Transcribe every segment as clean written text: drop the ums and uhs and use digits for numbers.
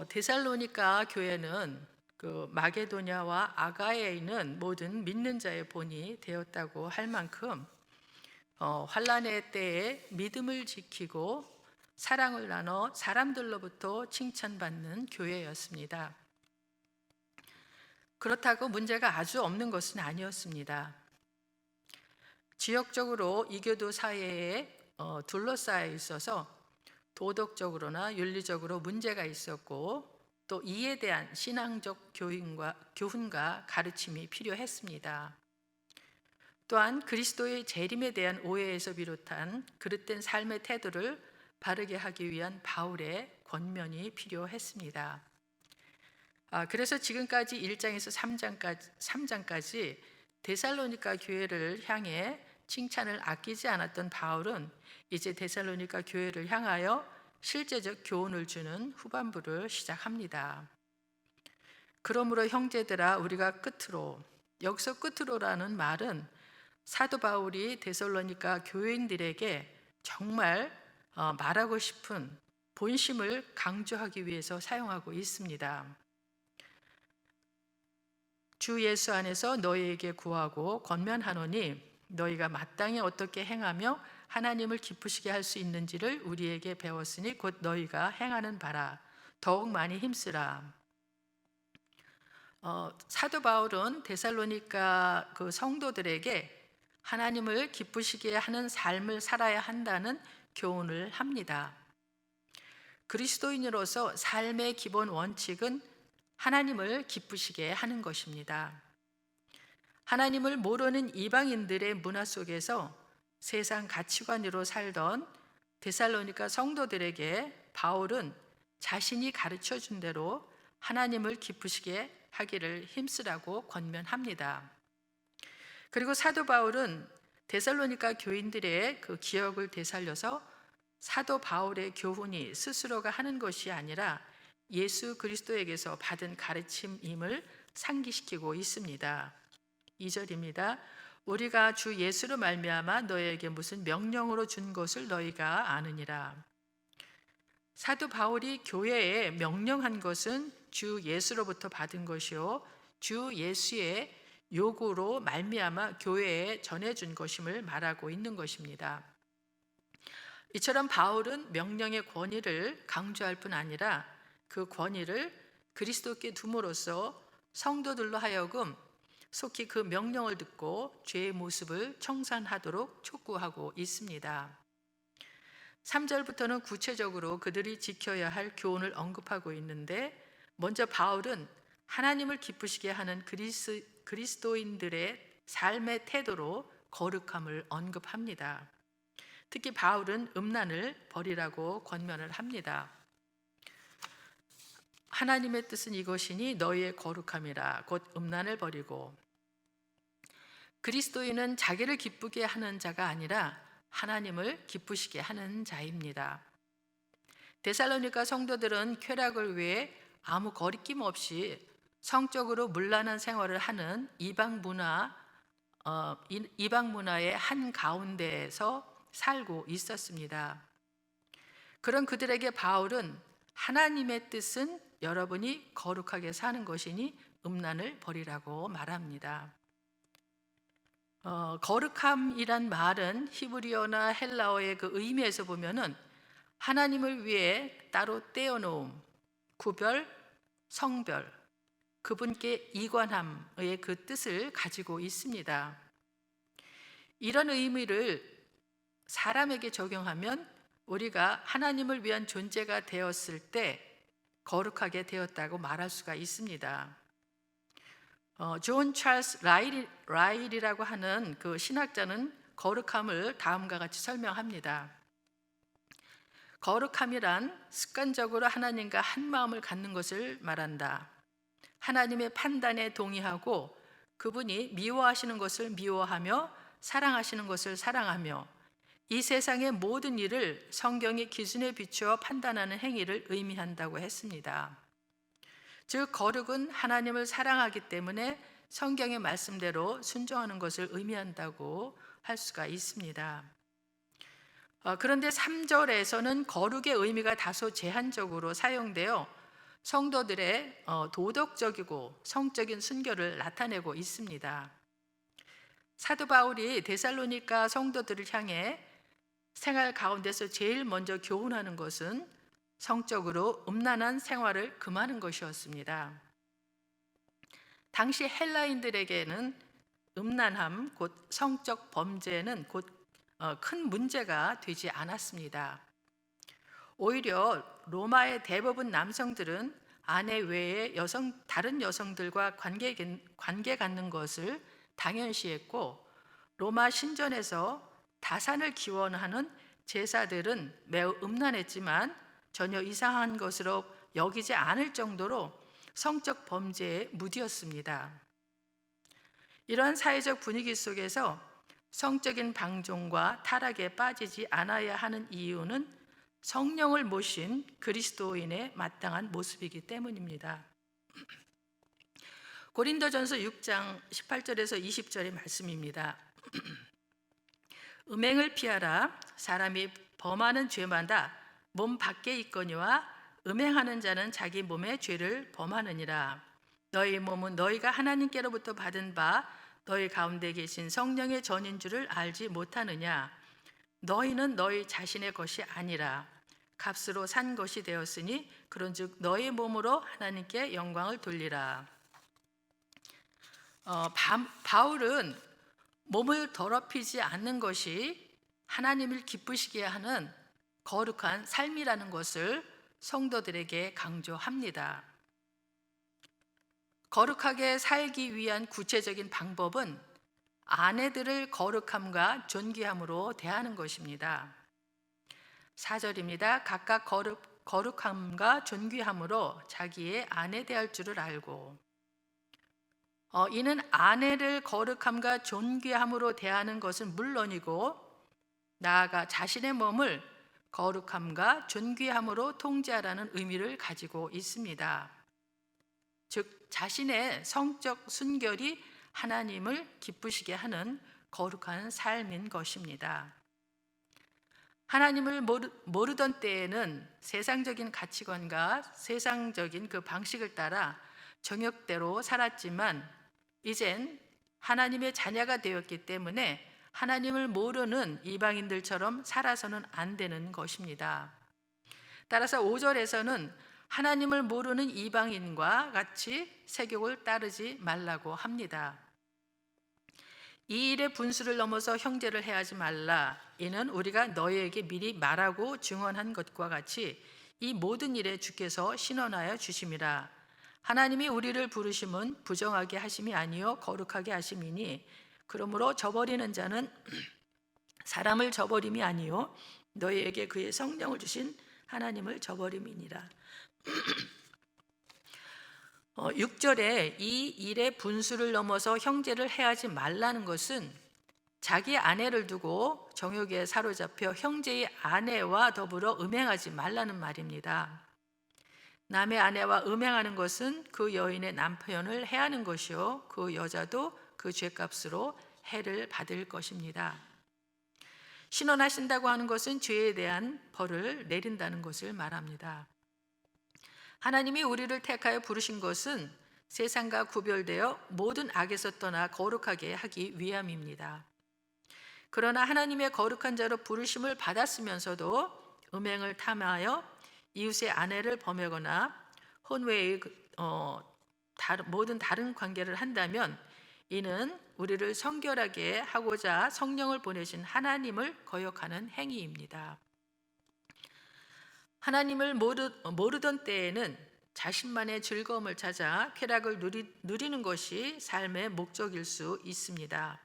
데살로니가 교회는 그 마게도냐와 아가야에 있는 모든 믿는 자의 본이 되었다고 할 만큼 환란의 때에 믿음을 지키고 사랑을 나눠 사람들로부터 칭찬받는 교회였습니다. 그렇다고 문제가 아주 없는 것은 아니었습니다. 지역적으로 이교도 사회에 둘러싸여 있어서 도덕적으로나 윤리적으로 문제가 있었고, 또 이에 대한 신앙적 교훈과 가르침이 필요했습니다. 또한 그리스도의 재림에 대한 오해에서 비롯한 그릇된 삶의 태도를 바르게 하기 위한 바울의 권면이 필요했습니다. 그래서 지금까지 1장에서 3장까지 데살로니가 교회를 향해 칭찬을 아끼지 않았던 바울은 이제 데살로니가 교회를 향하여 실제적 교훈을 주는 후반부를 시작합니다. 그러므로 형제들아, 우리가 끝으로, 여기서 끝으로라는 말은 사도 바울이 데살로니가 교인들에게 정말 말하고 싶은 본심을 강조하기 위해서 사용하고 있습니다. 주 예수 안에서 너희에게 구하고 권면하노니 너희가 마땅히 어떻게 행하며 하나님을 기쁘시게 할 수 있는지를 우리에게 배웠으니 곧 너희가 행하는 바라. 더욱 많이 힘쓰라. 사도 바울은 데살로니가 그 성도들에게 하나님을 기쁘시게 하는 삶을 살아야 한다는 교훈을 합니다. 그리스도인으로서 삶의 기본 원칙은 하나님을 기쁘시게 하는 것입니다. 하나님을 모르는 이방인들의 문화 속에서 세상 가치관으로 살던 데살로니가 성도들에게 바울은 자신이 가르쳐 준 대로 하나님을 기쁘시게 하기를 힘쓰라고 권면합니다. 그리고 사도 바울은 데살로니가 교인들의 그 기억을 되살려서 사도 바울의 교훈이 스스로가 하는 것이 아니라 예수 그리스도에게서 받은 가르침임을 상기시키고 있습니다. 2절입니다. 우리가 주 예수로 말미암아 너희에게 무슨 명령으로 준 것을 너희가 아느니라. 사도 바울이 교회에 명령한 것은 주 예수로부터 받은 것이요 주 예수의 요구로 말미암아 교회에 전해준 것임을 말하고 있는 것입니다. 이처럼 바울은 명령의 권위를 강조할 뿐 아니라 그 권위를 그리스도께 둠으로써 성도들로 하여금 속히 그 명령을 듣고 죄의 모습을 청산하도록 촉구하고 있습니다. 3절부터는 구체적으로 그들이 지켜야 할 교훈을 언급하고 있는데, 먼저 바울은 하나님을 기쁘시게 하는 그리스도인들의 삶의 태도로 거룩함을 언급합니다. 특히 바울은 음란을 버리라고 권면을 합니다. 하나님의 뜻은 이것이니 너희의 거룩함이라, 곧 음란을 버리고. 그리스도인은 자기를 기쁘게 하는 자가 아니라 하나님을 기쁘시게 하는 자입니다. 데살로니가 성도들은 쾌락을 위해 아무 거리낌 없이 성적으로 문란한 생활을 하는 이방 문화의 한 가운데에서 살고 있었습니다. 그런 그들에게 바울은 하나님의 뜻은 여러분이 거룩하게 사는 것이니 음란을 버리라고 말합니다. 거룩함이란 말은 히브리어나 헬라어의 그 의미에서 보면은 하나님을 위해 따로 떼어놓음, 구별, 성별, 그분께 이관함의 그 뜻을 가지고 있습니다. 이런 의미를 사람에게 적용하면 우리가 하나님을 위한 존재가 되었을 때 거룩하게 되었다고 말할 수가 있습니다. 존 찰스 라일이라고 하는 그 신학자는 거룩함을 다음과 같이 설명합니다. 거룩함이란 습관적으로 하나님과 한 마음을 갖는 것을 말한다. 하나님의 판단에 동의하고 그분이 미워하시는 것을 미워하며 사랑하시는 것을 사랑하며 이 세상의 모든 일을 성경의 기준에 비추어 판단하는 행위를 의미한다고 했습니다. 즉 거룩은 하나님을 사랑하기 때문에 성경의 말씀대로 순종하는 것을 의미한다고 할 수가 있습니다. 그런데 3절에서는 거룩의 의미가 다소 제한적으로 사용되어 성도들의 도덕적이고 성적인 순결을 나타내고 있습니다. 사도 바울이 데살로니가 성도들을 향해 생활 가운데서 제일 먼저 교훈하는 것은 성적으로 음란한 생활을 금하는 것이었습니다. 당시 헬라인들에게는 음란함, 곧 성적 범죄는 곧 큰 문제가 되지 않았습니다. 오히려 로마의 대부분 남성들은 아내 외에 다른 여성들과 관계 갖는 것을 당연시했고, 로마 신전에서 다산을 기원하는 제사들은 매우 음란했지만 전혀 이상한 것으로 여기지 않을 정도로 성적 범죄에 무디었습니다. 이런 사회적 분위기 속에서 성적인 방종과 타락에 빠지지 않아야 하는 이유는 성령을 모신 그리스도인의 마땅한 모습이기 때문입니다. 고린도전서 6장 18절에서 20절의 말씀입니다. 음행을 피하라. 사람이 범하는 죄마다 몸 밖에 있거니와 음행하는 자는 자기 몸의 죄를 범하느니라. 너희 몸은 너희가 하나님께로부터 받은 바 너희 가운데 계신 성령의 전인 줄을 알지 못하느냐. 너희는 너희 자신의 것이 아니라 값으로 산 것이 되었으니 그런즉 너희 몸으로 하나님께 영광을 돌리라. 바울은 몸을 더럽히지 않는 것이 하나님을 기쁘시게 하는 거룩한 삶이라는 것을 성도들에게 강조합니다. 거룩하게 살기 위한 구체적인 방법은 아내들을 거룩함과 존귀함으로 대하는 것입니다. 4절입니다. 각각 거룩함과 존귀함으로 자기의 아내 대할 줄을 알고. 이는 아내를 거룩함과 존귀함으로 대하는 것은 물론이고, 나아가 자신의 몸을 거룩함과 존귀함으로 통제하라는 의미를 가지고 있습니다. 즉, 자신의 성적 순결이 하나님을 기쁘시게 하는 거룩한 삶인 것입니다. 하나님을 모르던 때에는 세상적인 가치관과 세상적인 그 방식을 따라 정욕대로 살았지만, 이젠 하나님의 자녀가 되었기 때문에 하나님을 모르는 이방인들처럼 살아서는 안 되는 것입니다. 따라서 5절에서는 하나님을 모르는 이방인과 같이 세욕을 따르지 말라고 합니다. 이 일의 분수를 넘어서 형제를 해하지 말라. 이는 우리가 너희에게 미리 말하고 증언한 것과 같이 이 모든 일에 주께서 신원하여 주심이라. 하나님이 우리를 부르심은 부정하게 하심이 아니요 거룩하게 하심이니, 그러므로 저버리는 자는 사람을 저버림이 아니요 너희에게 그의 성령을 주신 하나님을 저버림이니라. 6절에 이 일의 분수를 넘어서 형제를 해하지 말라는 것은 자기 아내를 두고 정욕에 사로잡혀 형제의 아내와 더불어 음행하지 말라는 말입니다. 남의 아내와 음행하는 것은 그 여인의 남편을 해하는 것이요 그 여자도 그 죄값으로 해를 받을 것입니다. 신원하신다고 하는 것은 죄에 대한 벌을 내린다는 것을 말합니다. 하나님이 우리를 택하여 부르신 것은 세상과 구별되어 모든 악에서 떠나 거룩하게 하기 위함입니다. 그러나 하나님의 거룩한 자로 부르심을 받았으면서도 음행을 탐하여 이웃의 아내를 범하거나 혼외의 모든 다른 관계를 한다면 이는 우리를 성결하게 하고자 성령을 보내신 하나님을 거역하는 행위입니다. 하나님을 모르던 때에는 자신만의 즐거움을 찾아 쾌락을 누리는 것이 삶의 목적일 수 있습니다.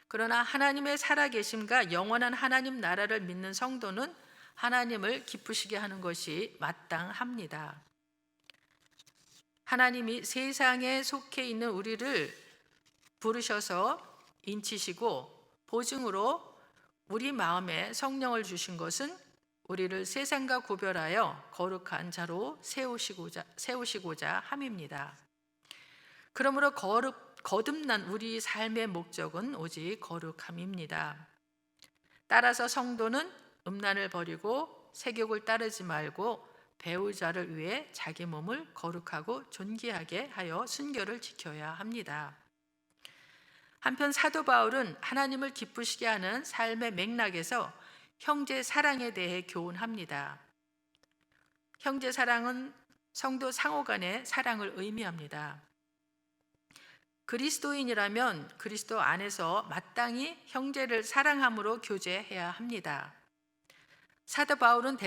그러나 하나님의 살아계심과 영원한 하나님 나라를 믿는 성도는 하나님을 기쁘시게 하는 것이 마땅합니다. 하나님이 세상에 속해 있는 우리를 부르셔서 인치시고 보증으로 우리 마음에 성령을 주신 것은 우리를 세상과 구별하여 거룩한 자로 세우시고자 함입니다. 그러므로 거듭난 우리 삶의 목적은 오직 거룩함입니다. 따라서 성도는 음란을 버리고 세욕을 따르지 말고 배우자를 위해 자기 몸을 거룩하고 존귀하게 하여 순결을 지켜야 합니다. 한편 사도 바울은 하나님을 기쁘시게 하는 삶의 맥락에서 형제 사랑에 대해 교훈합니다. 형제 사랑은 성도 상호 간의 사랑을 의미합니다. 그리스도인이라면 그리스도 안에서 마땅히 형제를 사랑함으로 교제해야 합니다. 사도 바울은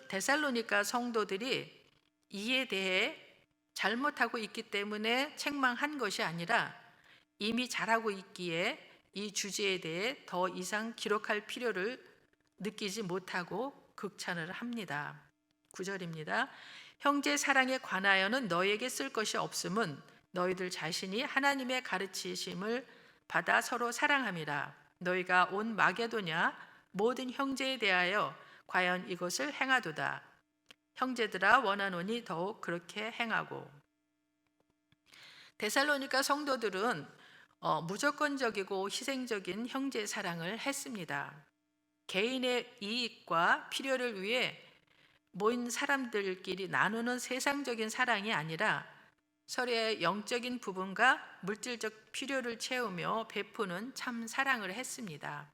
데살로니가 성도들이 이에 대해 잘못하고 있기 때문에 책망한 것이 아니라 이미 잘하고 있기에 이 주제에 대해 더 이상 기록할 필요를 느끼지 못하고 극찬을 합니다. 9절입니다. 형제 사랑에 관하여는 너에게 쓸 것이 없음은 너희들 자신이 하나님의 가르치심을 받아 서로 사랑함이라. 너희가 온 마게도냐 모든 형제에 대하여 과연 이것을 행하도다. 형제들아 원하노니 더욱 그렇게 행하고. 데살로니가 성도들은 무조건적이고 희생적인 형제 사랑을 했습니다. 개인의 이익과 필요를 위해 모인 사람들끼리 나누는 세상적인 사랑이 아니라 서로의 영적인 부분과 물질적 필요를 채우며 베푸는 참 사랑을 했습니다.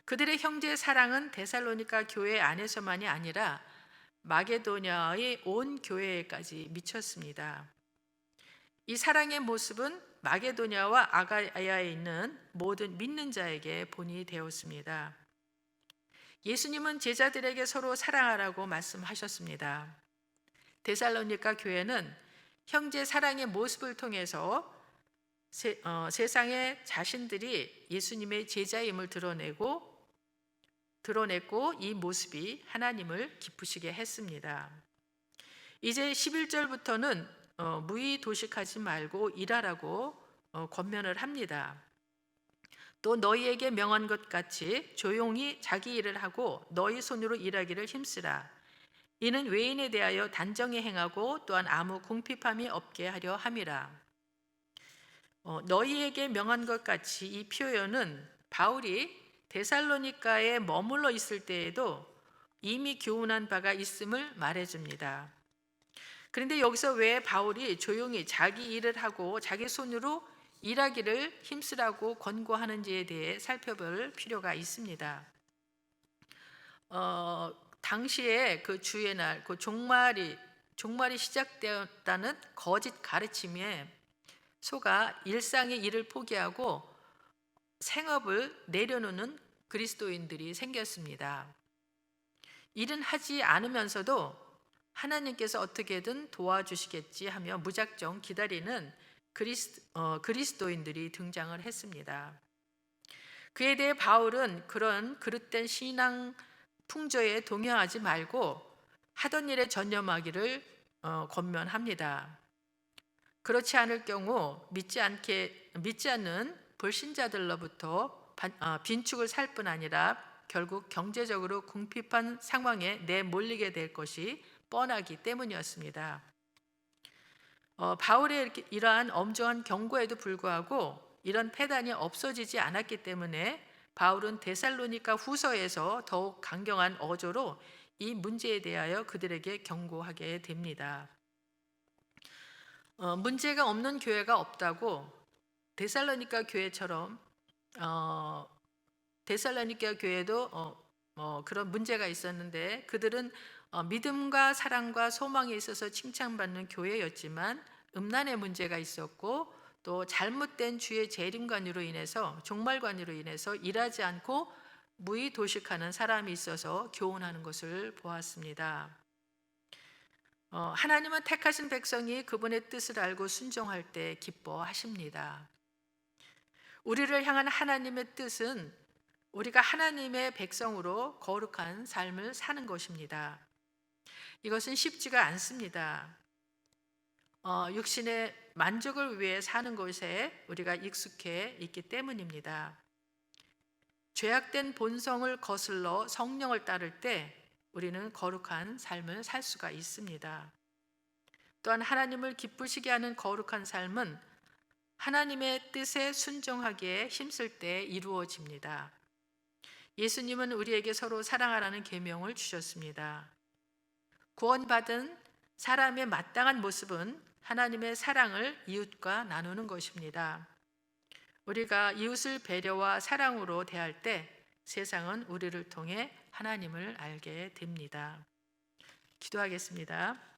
그들의 형제 사랑은 데살로니가 교회 안에서만이 아니라 마게도냐의 온 교회에까지 미쳤습니다. 이 사랑의 모습은 마게도냐와 아가야에 있는 모든 믿는 자에게 본이 되었습니다. 예수님은 제자들에게 서로 사랑하라고 말씀하셨습니다. 데살로니가 교회는 형제 사랑의 모습을 통해서 세상에 자신들이 예수님의 제자임을 드러냈고 이 모습이 하나님을 기쁘시게 했습니다. 이제 11절부터는 무의도식하지 말고 일하라고 권면을 합니다. 또 너희에게 명한 것 같이 조용히 자기 일을 하고 너희 손으로 일하기를 힘쓰라. 이는 외인에 대하여 단정히 행하고 또한 아무 궁핍함이 없게 하려 함이라. 너희에게 명한 것 같이 이 표현은 바울이 데살로니가에 머물러 있을 때에도 이미 교훈한 바가 있음을 말해줍니다. 그런데 여기서 왜 바울이 조용히 자기 일을 하고 자기 손으로 일하기를 힘쓰라고 권고하는지에 대해 살펴볼 필요가 있습니다. 당시에 그 주의 날, 그 종말이 시작되었다는 거짓 가르침에 속아 일상의 일을 포기하고 생업을 내려놓는 그리스도인들이 생겼습니다. 일은 하지 않으면서도 하나님께서 어떻게든 도와주시겠지 하며 무작정 기다리는 그리스도인들이 등장을 했습니다. 그에 대해 바울은 그런 그릇된 신앙 풍조에 동요하지 말고 하던 일에 전념하기를 권면합니다. 그렇지 않을 경우 믿지 않는 불신자들로부터 빈축을 살 뿐 아니라 결국 경제적으로 궁핍한 상황에 내몰리게 될 것이 뻔하기 때문이었습니다. 바울의 이러한 엄정한 경고에도 불구하고 이런 패단이 없어지지 않았기 때문에 바울은 데살로니가 후서에서 더욱 강경한 어조로 이 문제에 대하여 그들에게 경고하게 됩니다. 문제가 없는 교회가 없다고 데살로니가 교회처럼 데살로니가 교회도 그런 문제가 있었는데 그들은 믿음과 사랑과 소망에 있어서 칭찬받는 교회였지만 음란의 문제가 있었고 또 잘못된 주의 재림관으로 인해서 종말관으로 인해서 일하지 않고 무의도식하는 사람이 있어서 교훈하는 것을 보았습니다. 하나님은 택하신 백성이 그분의 뜻을 알고 순종할 때 기뻐하십니다. 우리를 향한 하나님의 뜻은 우리가 하나님의 백성으로 거룩한 삶을 사는 것입니다. 이것은 쉽지가 않습니다. 육신의 만족을 위해 사는 것에 우리가 익숙해 있기 때문입니다. 죄악된 본성을 거슬러 성령을 따를 때 우리는 거룩한 삶을 살 수가 있습니다. 또한 하나님을 기쁘시게 하는 거룩한 삶은 하나님의 뜻에 순종하기에 힘쓸 때 이루어집니다. 예수님은 우리에게 서로 사랑하라는 계명을 주셨습니다. 구원받은 사람의 마땅한 모습은 하나님의 사랑을 이웃과 나누는 것입니다. 우리가 이웃을 배려와 사랑으로 대할 때 세상은 우리를 통해 하나님을 알게 됩니다. 기도하겠습니다.